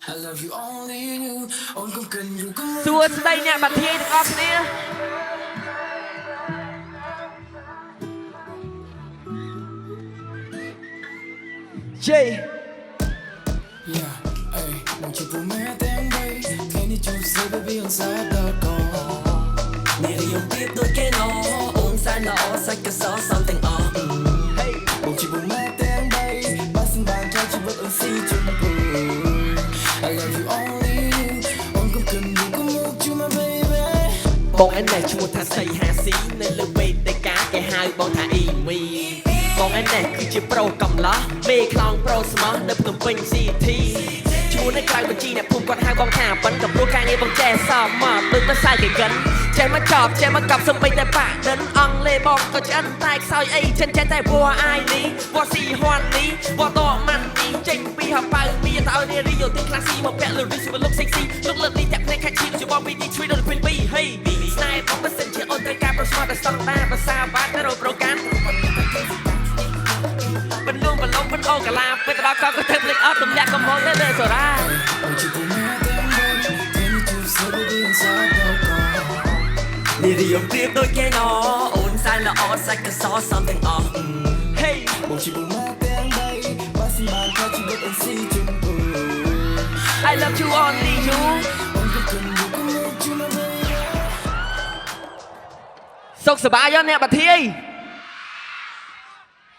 សួស្ដីអ្នកបាធាយទាំងអស់គ្នាជេ Won't you put me down, babe? Can you just say baby on side.com? Need you biết đôi cái nó ôn sai nó sai cái gió something on. Hey, won't you put me down, babe? Bắt xin bàn cho chị bất ơn si chung bù. I love you only you. Ông không cần gì có một chú mà baby. បងឯនេះឈ្មោះថាសីហាស៊ីនៅលើវេទិកាគេហៅបងថាអ៊ីមីបងឯនេះគឺជាប្រូកំឡោះមេខ្លោងប្រូស្មោះនៅភ្នំពេញ CT ឈ្មោះនៅក្រៅបញ្ជីអ្នកភូមិគាត់ហៅបងថាប៉ិនកំព្រោះការងារបងចេះសមមកដូចមិនសាយគេកិនចេះមកចប់ចេះមកកប់សំបីតែប៉ាដិនអង់គ្លេសបងក៏ឆ្អិនតែខ្សោយអីចិនចេះតែវ៉ាអាយនេះវ៉ាស៊ីហ៊ន់នេះវ៉ាតម៉ាន់នេះចេញពីហប៉ៅមានតើឲ្យរីយោទិញក្លាស៊ីមកពាក់លរីសមកលុក sexy លុកលើកនេះតែភ្នែកខាច់ឈីជបងពីនេះជួយដល់ពេល2 heyស្នេហ៍បងមិនសិនជាអូនត្រូវការប្រស្មាត់តែស្តង់ដារភាសាបាត់ទៅរកប្រកាន់បន្លងបន្លងអូកាឡាពេលទៅដល់កោក៏ទៅភ្លេចអត់ទម្លាក់កំហុសទៅលើសូរ៉ា Won't you put me down, babe? Can you just say baby on side.com? នេះរៀងប្រៀបដូចគេណអូនសែនល្អសាច់កស something on hey Won't you put me down, babe? bắt xin bàn cho chị bất ơn si chung bù. I love you only you Ông không cần gì có một chú mà baby. សុខសប្បាយអត់អ្នកបាធាយ